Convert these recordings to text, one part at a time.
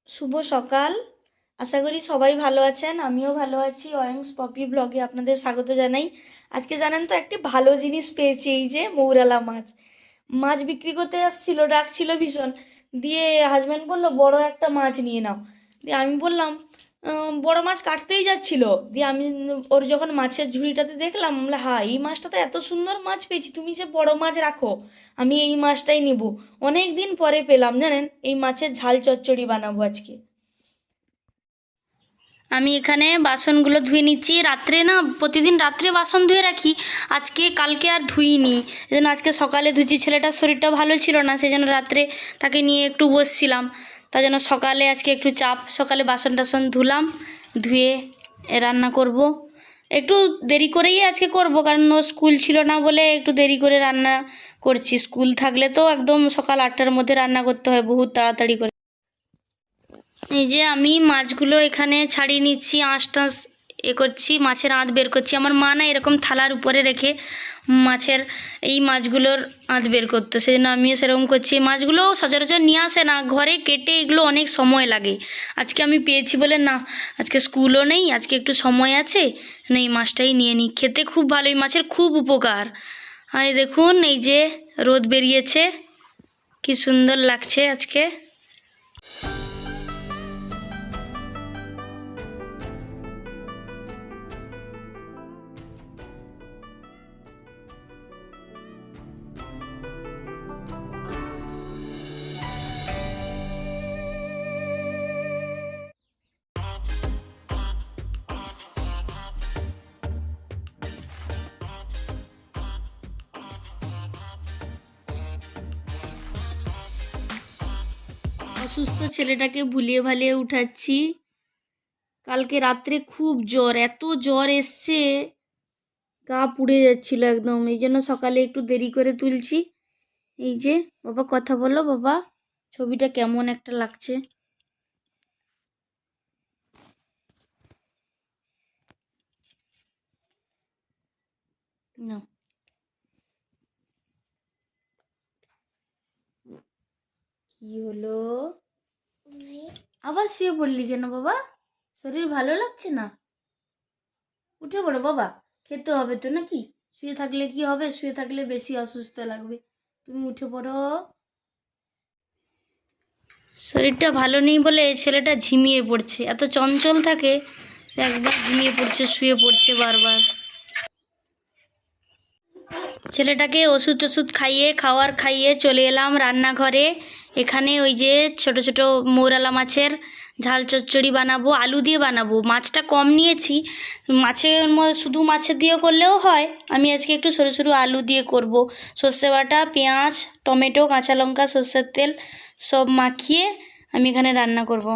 শুভ সকাল। আশা করি সবাই ভালো আছেন, আমিও ভালো আছি। অয়ংস পপি ব্লগে আপনাদের স্বাগত জানাই। আজকে জানেন তো একটি ভালো জিনিস পেয়েছি, এই যে মৌরালা মাছ। মাছ বিক্রি করতে আসছিল, ডাকছিল ভীষণ। দিয়ে হাজব্যান্ড বললো বড় একটা মাছ নিয়ে নাও। দিয়ে আমি বললাম বড় মাছ কাটতেই যাচ্ছিল। দিয়ে আমি ওর যখন মাছের ঝুড়িটাতে দেখলাম, বললাম হ্যাঁ এই মাছটা তো এত সুন্দর মাছ পেয়েছি, তুমি যে বড় মাছ রাখো, আমি এই মাছটাই নিব। অনেক দিন পরে পেলাম জানেন, এই মাছের ঝাল চচ্চড়ি বানাবো আজকে। আমি এখানে বাসনগুলো ধুয়ে নিচ্ছি। রাত্রে না, প্রতিদিন রাত্রে বাসন ধুয়ে রাখি, আজকে কালকে আর ধুইনি, এজন্য আজকে সকালে ধুচ্ছি। ছেলেটার শরীরটা ভালো ছিল না, সেই জন্য রাত্রে তাকে নিয়ে একটু বসছিলাম, তার জন্য সকালে আজকে একটু চাপ। সকালে বাসন টাসন ধুলাম, ধুয়ে রান্না করব। একটু দেরি করেই আজকে করব, কারণ ও স্কুল ছিল না বলে একটু দেরি করে রান্না করছি। স্কুল থাকলে তো একদম সকাল 8টার মধ্যে রান্না করতে হয়, বহুত তাড়াতাড়ি করে। এই যে আমি মাছগুলো এখানে ছাড়িয়ে নিচ্ছি, আঁশ টাঁশ করছি, মাছের আঁশ বের করছি। আমার মা না এরকম থালার উপরে রেখে মাছের এই মাছগুলোর আঁশ বের করতো, সেই জন্য আমিও সেরকম করছি। মাছগুলো সচরাচর নিয়ে আসে না, ঘরে কেটে এগুলো অনেক সময় লাগে। আজকে আমি পেয়েছি বলে না, আজকে স্কুলও নেই, আজকে একটু সময় আছে, না এই মাছটাই নিয়ে নিই। খেতে খুব ভালো, এই মাছের খুব উপকার। আর এই দেখুন, এই যে রোদ বেরিয়েছে, কি সুন্দর লাগছে আজকে। অসুস্থ ছেলেটাকে ভুলিয়ে ভালিয়ে উঠাচ্ছি। কালকে রাত্রে খুব জ্বর, এত জ্বর এসছে, গা পুড়ে যাচ্ছিল একদম, এই জন্য সকালে একটু দেরি করে তুলছি। এই যে বাবা, কথা বলো বাবা, ছবিটা কেমন একটা লাগছে না? কি হলো, আবার শুয়ে পড়লি কেন বাবা? শরীর ভালো লাগছে না? উঠে পড়ো বাবা, খেতে হবে তো নাকি? শুয়ে থাকলে কি হবে? শুয়ে থাকলে বেশি অসুস্থ লাগবে। তুমি উঠে পড়ো। শরীরটা ভালো নেই বলে ছেলেটা ঝিমিয়ে পড়ছে, এত চঞ্চল থাকে, একবার ঝিমিয়ে পড়ছে, শুয়ে পড়ছে বারবার। ছেলেটাকে ওষুধ টষুধ খাইয়ে খাইয়ে চলে এলাম রান্নাঘরে। এখানে ওই যে ছোট ছোট মৌরালা মাছের ঝাল চচ্চড়ি বানাবো, আলু দিয়ে বানাবো। মাছটা কম নিয়েছি, মাছের শুধু মাছের দিয়ে করলেও হয়, আমি আজকে একটু সরু সরু আলু দিয়ে করব। সর্ষে বাটা, পেঁয়াজ, টমেটো, কাঁচা লঙ্কা, সর্ষের তেল সব মাখিয়ে আমি এখানে রান্না করব।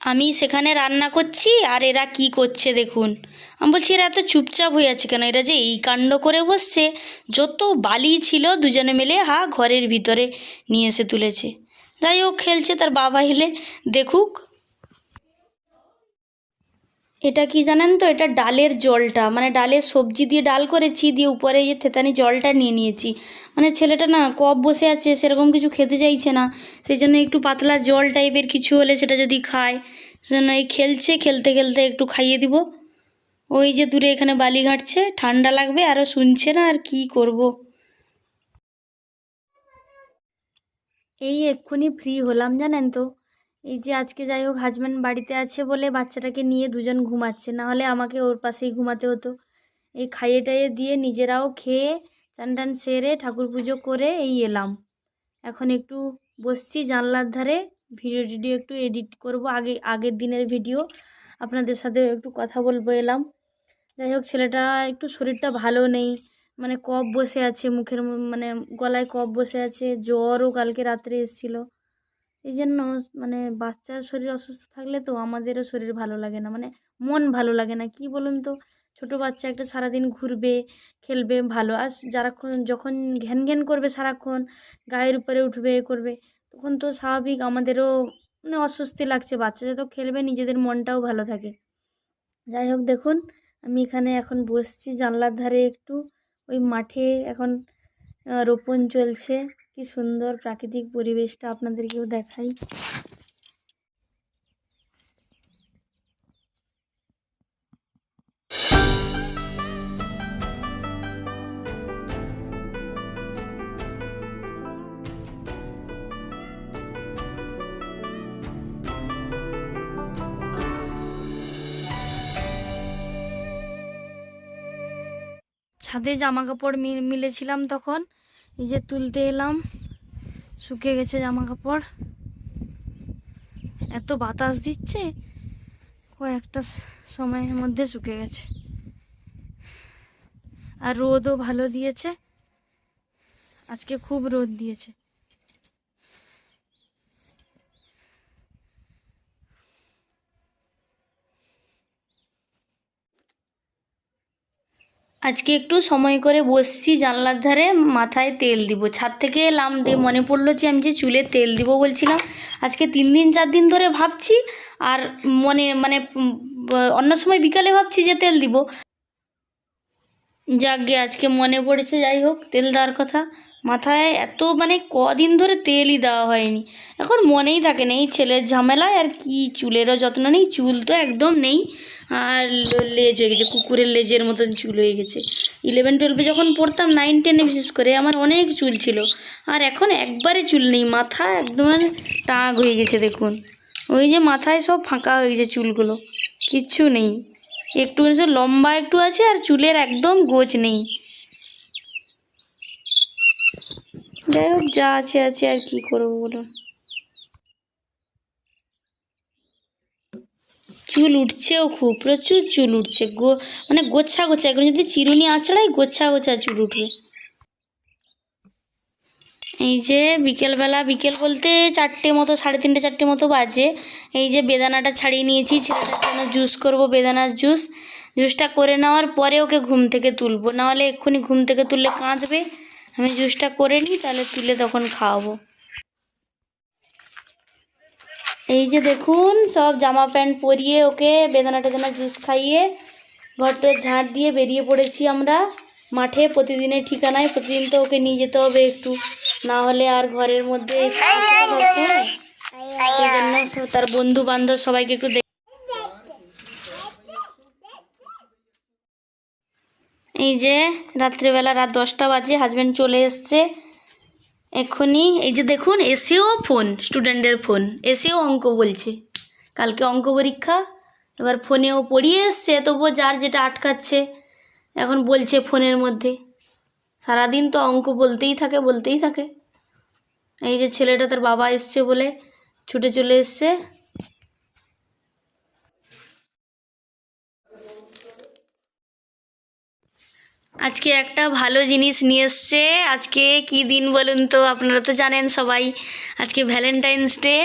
আমি সেখানে রান্না করছি আর এরা কি করছে দেখুন। আমি বলছি এরা এত চুপচাপ হয়ে আছে কেন, এরা যে এই কাণ্ড করে বসছে। যত বালি ছিল দুজনে মিলে ঘরের ভিতরে নিয়ে এসে তুলেছে। যাই হোক, খেলছে, তার বাবা এলে দেখুক। এটা কি জানেন তো, এটা ডালের জলটা, মানে ডালের সবজি দিয়ে ডাল করেছি, দিয়ে উপরে এই থেতানি জলটা নিয়ে নিয়েছি। মানে ছেলেটা না কফ বসে আছে, সেরকম কিছু খেতে চাইছে না, সেই জন্য একটু পাতলা জল টাইপের কিছু হলে সেটা যদি খায়, সেজন্য এই খেলছে, খেলতে খেলতে একটু খাইয়ে দিব। ওই যে দূরে এখানে বালি ঘাঁটছে, ঠান্ডা লাগবে, আরও শুনছে না, আর কি করব। এই এক্ষুনি ফ্রি হলাম জানেন তো। এই যে আজকে যাই হোক হাজব্যান্ড বাড়িতে আছে বলে বাচ্চাটাকে নিয়ে দুজন ঘুমাচ্ছে, না হলে আমাকে ওর পাশেই ঘুমাতে হতো। এই খাইয়ে টাইয়ে দিয়ে নিজেরাও খেয়ে চান টান সেরে ঠাকুর পুজো করে এই এলাম। এখন একটু বসছি জানলার ধারে, ভিডিও টিডিও একটু এডিট করব, আগের দিনের ভিডিও আপনাদের সাথে একটু কথা বলবো এলাম। যাই হোক, ছেলেটা একটু শরীরটা ভালো নেই, মানে কফ বসে আছে মুখের মানে গলায় কফ বসে আছে, জ্বরও কালকে রাত্রে এসেছিলো। এই জন্য মানে বাচ্চার শরীর অসুস্থ থাকলে তো আমাদেরও শরীর ভালো লাগে না, মানে মন ভালো লাগে না, কি বলুন তো। ছোটো বাচ্চা একটা সারাদিন ঘুরবে খেলবে ভালো, আর যখন ঘ্যান ঘ্যান করবে সারাক্ষণ, গায়ের উপরে উঠবে করবে, তখন তো স্বাভাবিক আমাদেরও মানে অস্বস্তি লাগছে। বাচ্চা যত খেলবে নিজেদের মনটাও ভালো থাকে। যাই হোক দেখুন, আমি এখানে এখন বসছি জানলার ধারে একটু, ওই মাঠে এখন রোপণ চলছে। কি সুন্দর প্রাকৃতিক পরিবেশটা আপনাদেরকেও দেখাই। ছাদে জামা কাপড় মিলেছিলাম তখন, এই যে তুলতে এলাম, শুকিয়ে গেছে জামা কাপড়। এত বাতাস দিচ্ছে, কয়েকটা সময়ের মধ্যে শুকিয়ে গেছে। আর রোদও ভালো দিয়েছে, আজকে খুব রোদ দিয়েছে। আজকে একটু সময় করে বসছি জানলার ধারে, মাথায় তেল দিব। ছাদ থেকে এলাম, দিয়ে মনে পড়লো যে আমি যে চুলে তেল দিব বলছিলাম, আজকে 3 দিন 4 দিন ধরে ভাবছি, আর অন্য সময় বিকালে ভাবছি যে তেল দিব। যাকগে আজকে মনে পড়েছে, যাই হোক তেল দেওয়ার কথা। মাথায় এত কদিন ধরে তেলই দেওয়া হয়নি, এখন মনেই থাকে না, এই ছেলের ঝামেলায় আর কি, চুলেরও যত্ন নেই, চুল তো একদম নেই, আর লেজ হয়ে গেছে, কুকুরের লেজের মতন চুল হয়ে গেছে। 11-12 যখন পড়তাম, 9-10 বিশেষ করে আমার অনেক চুল ছিল, আর এখন একবারে চুল নেই, মাথা একদম টাক হয়ে গেছে। দেখুন ওই যে মাথায় সব ফাঁকা হয়ে গেছে, চুলগুলো কিচ্ছু নেই, একটু লম্বা একটু আছে, আর চুলের একদম গোছ নেই। যাই হোক যা আছে আছে, আর কি করবো বলুন। চুল উঠছেও খুব, প্রচুর চুল উঠছে, গোছা গোছা, এখন যদি চিরুনি আঁচড়াই গোছা গোছা চুল উঠবে। এই যে বিকেলবেলা, বিকেল বলতে 4টে মতো, 3:30 4টে মতো বাজে। এই যে বেদানাটা ছাড়িয়ে নিয়েছি, ছেলেটার জন্য জুস করব, বেদানার জুসটা করে নেওয়ার পরে ওকে ঘুম থেকে তুলবো, নাহলে এক্ষুনি ঘুম থেকে তুললে কাঁদবে। আমি জুসটা করে নিই, তাহলে তুলে তখন খাওয়াবো। এই যে দেখুন, সব জামা প্যান্ট পরিয়ে ওকে বেদানা টেদানা জুস খাইয়ে ঘরটায় ঝাঁট দিয়ে বেরিয়ে পড়েছি আমরা মাঠে। প্রতিদিনের ঠিকানায়, প্রতিদিন তো ওকে নিয়ে যেতে হবে একটু, না হলে আর ঘরের মধ্যে সেই জন্য তার বন্ধু বান্ধব সবাইকে একটু এই যে রাত্রেবেলা, রাত 10টা বাজে, হাজব্যান্ড চলে এসছে এক্ষুনি। এই যে দেখুন, এসেও ফোন, স্টুডেন্টের ফোন, এসেও অঙ্ক বলছে, কালকে অঙ্ক পরীক্ষা, এবার ফোনেও পড়িয়ে এসছে, তবুও যার যেটা আটকাচ্ছে এখন বলছে ফোনের মধ্যে। সারাদিন তো অঙ্ক বলতেই থাকে। এই যে ছেলেটা তার বাবা এসছে বলে ছুটে চলে এসছে। আজকে একটা ভালো জিনিস নিয়ে এসছে। আজকে কি দিন বলুন তো, আপনারা তো জানেন সবাই, আজকে ভ্যালেন্টাইন্স ডে।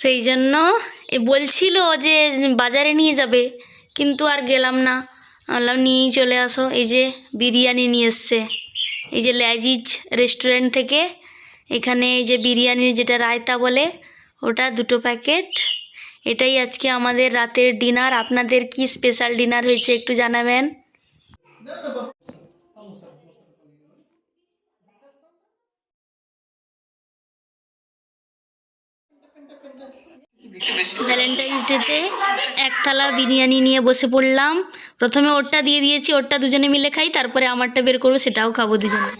সেই জন্য বলছিল যে বাজারে নিয়ে যাবে, কিন্তু আর গেলাম না, বললাম নিয়েই চলে আসো। এই যে বিরিয়ানি নিয়ে এসছে, এই যে ল্যাজিজ রেস্টুরেন্ট থেকে। এখানে এই যে বিরিয়ানির যেটা রায়তা বলে, ওটা 2 প্যাকেট। এটাই আজকে আমাদের রাতের ডিনার। আপনাদের কি স্পেশাল ডিনার হয়েছে একটু জানাবেন। ভ্যালেন্টাইন্স ডেতে 1 থালা বিরিয়ানি নিয়ে বসে পড়লাম। প্রথমে ওরটা দিয়ে দিয়েছি, ওরটা দুজনে মিলে খাই, তারপরে আমারটা বের করবো, সেটাও খাবো দুজনে।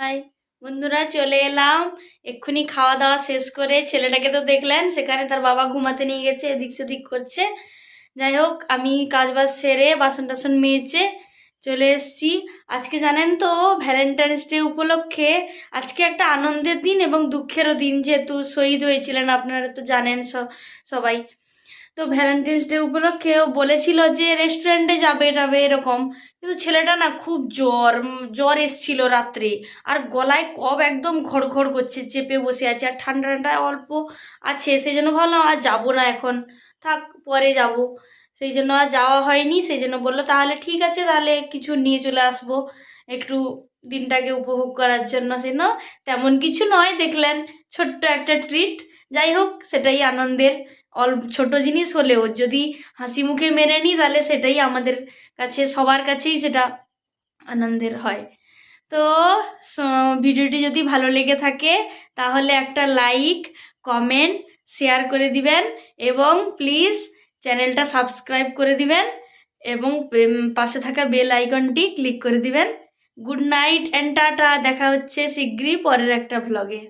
হাই বন্ধুরা, চলে এলাম এক্ষুনি খাওয়া দাওয়া শেষ করে। ছেলেটাকে তো দেখলেন, সেখানে তার বাবা ঘুমাতে নিয়ে গেছে, এদিক সেদিক করছে। যাই হোক আমি কাজবাজ সেরে বাসন টাসন মেজে চলে এসেছি। আজকে জানেন তো ভ্যালেন্টাইন্স ডে উপলক্ষে আজকে একটা আনন্দের দিন এবং দুঃখেরও দিন, যেহেতু শহীদ হয়েছিলেন আপনারা তো জানেন সবাই। তো ভ্যালেন্টাইন্স ডে উপলক্ষে ও বলেছিল যে রেস্টুরেন্টে যাবে যাবে এরকম, কিন্তু ছেলেটা না খুব জ্বর এসছিল রাত্রে, আর গলায় কফ একদম ঘড়ঘড় করছে, চেপে বসে আছে, আর ঠান্ডা ঠান্ডা অল্প আছে, সেই জন্য ভাবলাম আর যাবো না এখন, থাক পরে যাব। সেই জন্য আর যাওয়া হয়নি। সেই জন্য বললো তাহলে ঠিক আছে, তাহলে কিছু নিয়ে চলে আসবো একটু দিনটাকে উপভোগ করার জন্য। সেজন্য তেমন কিছু নয়, দেখলেন ছোট্ট একটা ট্রিট, যাই হোক সেটাই আনন্দের। ছোট জিনিস হলেও যদি হাসি মুখে মেনে নিই তাহলে সেটাই আমাদের কাছে, সবার কাছেই সেটা আনন্দের হয়। তো ভিডিওটি যদি ভালো লেগে থাকে তাহলে একটা লাইক, কমেন্ট, শেয়ার করে দিবেন এবং প্লিজ চ্যানেলটা সাবস্ক্রাইব করে দিবেন এবং পাশে থাকা বেল আইকনটি ক্লিক করে দিবেন। গুড নাইট অ্যান্ড টাটা, দেখা হচ্ছে শীঘ্রই পরের একটা ভ্লগে।